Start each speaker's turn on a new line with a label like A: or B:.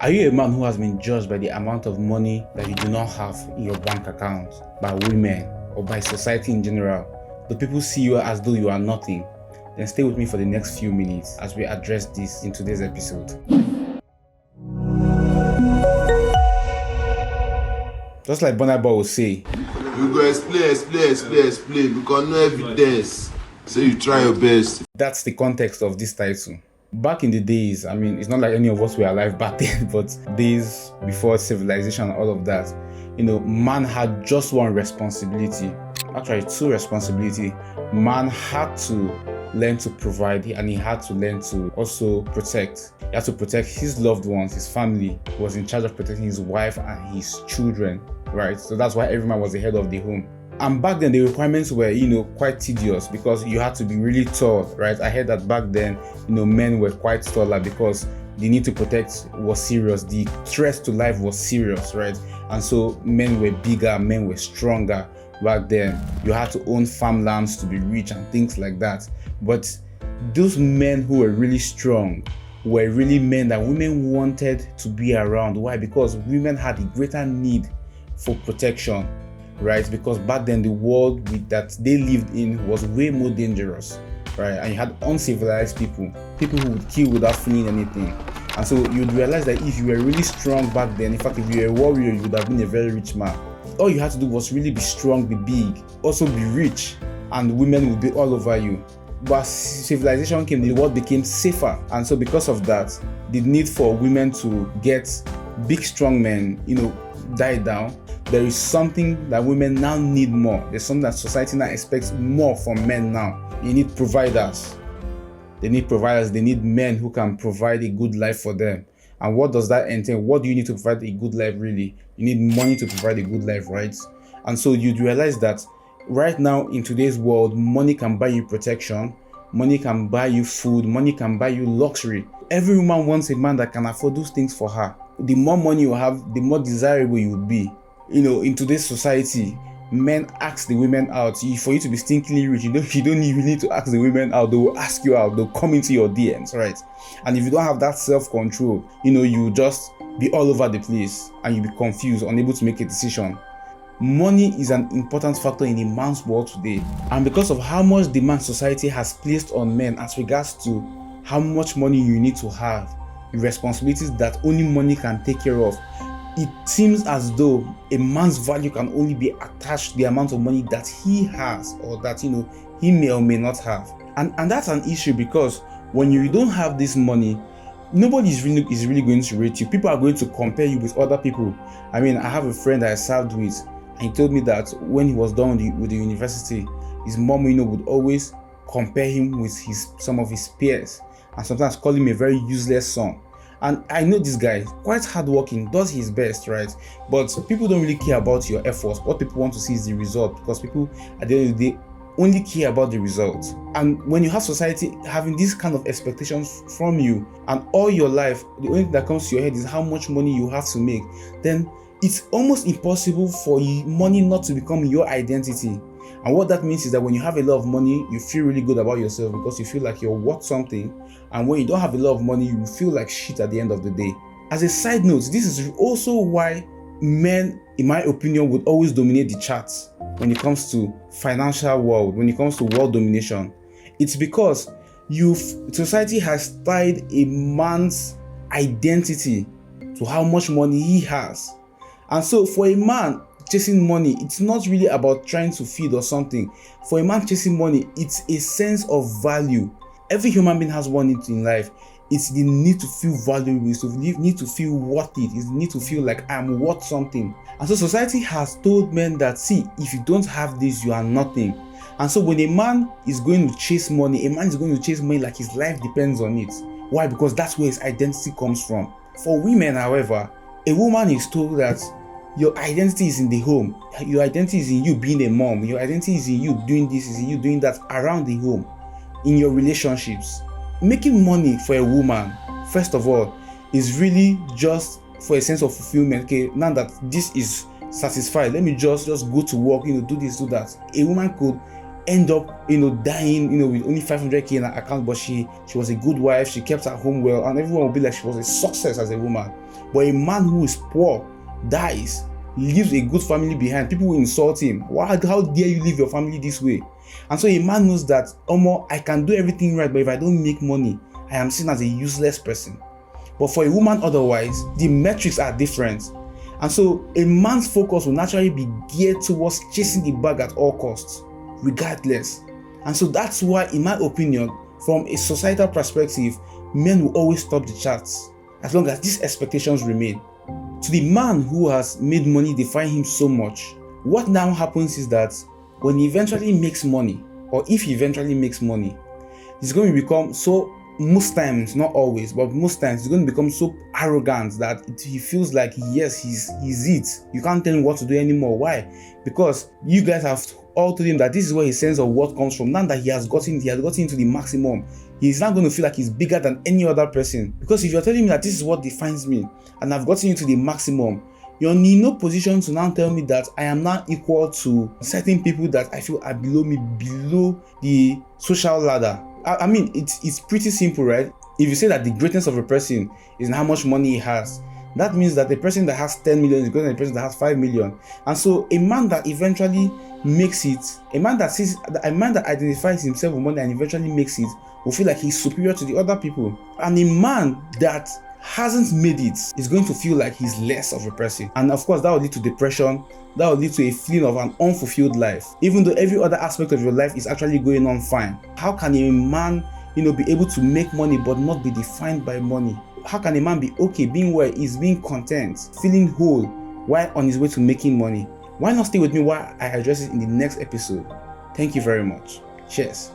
A: Are you a man who has been judged by the amount of money that you do not have in your bank account, by women, or by society in general? Do people see you as though you are nothing? Then stay with me for the next few minutes as we address this in today's episode. Just like Burna Boy will say,
B: you go explain because no evidence. So you try your best.
A: That's the context of this title. Back in the days, it's not like any of us were alive back then, but days before civilization and all of that, man had just one responsibility. Actually, two responsibilities. Man had to learn to provide, and he had to learn to also protect. He had to protect his loved ones, his family. He was in charge of protecting his wife and his children, right? So that's why every man was the head of the home. And back then, the requirements were, quite tedious because you had to be really tall, right? I heard that back then, men were quite taller because the need to protect was serious. The threat to life was serious, right? And so men were bigger, men were stronger back then. You had to own farmlands to be rich and things like that. But those men who were really strong were really men that women wanted to be around. Why? Because women had a greater need for protection. Right, because back then the world that they lived in was way more dangerous, right? And you had uncivilized people who would kill without feeling anything. And so you'd realize that if you were really strong back then, in fact, if you were a warrior, you would have been a very rich man. All you had to do was really be strong, be big, also be rich, and women would be all over you. But as civilization came, the world became safer, and so because of that, the need for women to get big, strong men, died down. There is something that women now need more. There's something that society now expects more from men now. You need providers. They need men who can provide a good life for them. And what does that entail? What do you need to provide a good life really? You need money to provide a good life, right? And so you'd realize that right now in today's world, money can buy you protection, money can buy you food, money can buy you luxury. Every woman wants a man that can afford those things for her. The more money you have, the more desirable you would be. In today's society, men ask the women out. For you to be stinkingly rich, you don't even need to ask the women out. They will ask you out. They'll come into your DMs, right? And if you don't have that self-control, you just be all over the place and you'll be confused, unable to make a decision. Money is an important factor in a man's world today. And because of how much demand society has placed on men as regards to how much money you need to have, responsibilities that only money can take care of, it seems as though a man's value can only be attached to the amount of money that he has, or that he may or may not have. And that's an issue, because when you don't have this money, nobody is really going to rate you. People are going to compare you with other people. I have a friend that I served with, and he told me that when he was done with the university, his mom would always compare him with some of his peers, and sometimes call him a very useless son. And I know this guy, quite hardworking, does his best, right? But people don't really care about your efforts. What people want to see is the result, because people at the end of the day only care about the result. And when you have society having these kind of expectations from you, and all your life, the only thing that comes to your head is how much money you have to make, then it's almost impossible for money not to become your identity. And what that means is that when you have a lot of money, you feel really good about yourself because you feel like you're worth something. And when you don't have a lot of money, you feel like shit at the end of the day. As a side note, this is also why men, in my opinion, would always dominate the charts when it comes to financial world, when it comes to world domination. It's because society has tied a man's identity to how much money he has. And so for a man chasing money, it's not really about trying to feed or something. For a man chasing money, it's a sense of value. Every human being has one need in life. It's the need to feel valuable, it's the need to feel worth it, it's the need to feel like I'm worth something. And so society has told men that, see, if you don't have this, you are nothing. And so when a man is going to chase money, a man is going to chase money like his life depends on it. Why? Because that's where his identity comes from. For women, however, a woman is told that your identity is in the home. Your identity is in you being a mom. Your identity is in you doing this, is in you doing that around the home, in your relationships. Making money for a woman, first of all, is really just for a sense of fulfillment. Okay, now that this is satisfied, let me just go to work, do this, do that. A woman could end up, dying, with only 500k in her account, but she was a good wife, she kept her home well, and everyone will be like she was a success as a woman. But a man who is poor, dies, leaves a good family behind, people will insult him. How dare you leave your family this way? And so a man knows that, I can do everything right, but if I don't make money, I am seen as a useless person. But for a woman otherwise, the metrics are different. And so a man's focus will naturally be geared towards chasing the bag at all costs, regardless. And so that's why, in my opinion, from a societal perspective, men will always top the charts as long as these expectations remain. To the man who has made money define him so much, what now happens is that when he eventually makes money, or if he eventually makes money, he's going to become so, most times, not always, but most times, he's going to become so arrogant that he feels like, yes, he's it. You can't tell him what to do anymore. Why? Because you guys have all told him that this is where his sense of worth comes from. Now that he has gotten into the maximum, he's not going to feel like he's bigger than any other person. Because if you're telling me that this is what defines me, and I've gotten into the maximum, you're in no position to now tell me that I am not equal to certain people that I feel are below me, below the social ladder. I mean, it's pretty simple, right? If you say that the greatness of a person is in how much money he has, that means that the person that has 10 million is greater than the person that has 5 million. And so a man that eventually makes it, a man that identifies himself with money and eventually makes it, will feel like he's superior to the other people. And a man that hasn't made it is going to feel like he's less of a person. And of course, that will lead to depression. That will lead to a feeling of an unfulfilled life, even though every other aspect of your life is actually going on fine. How can a man, be able to make money but not be defined by money? How can a man be okay being where he's being content, feeling whole while on his way to making money? Why not stay with me while I address it in the next episode? Thank you very much. Cheers.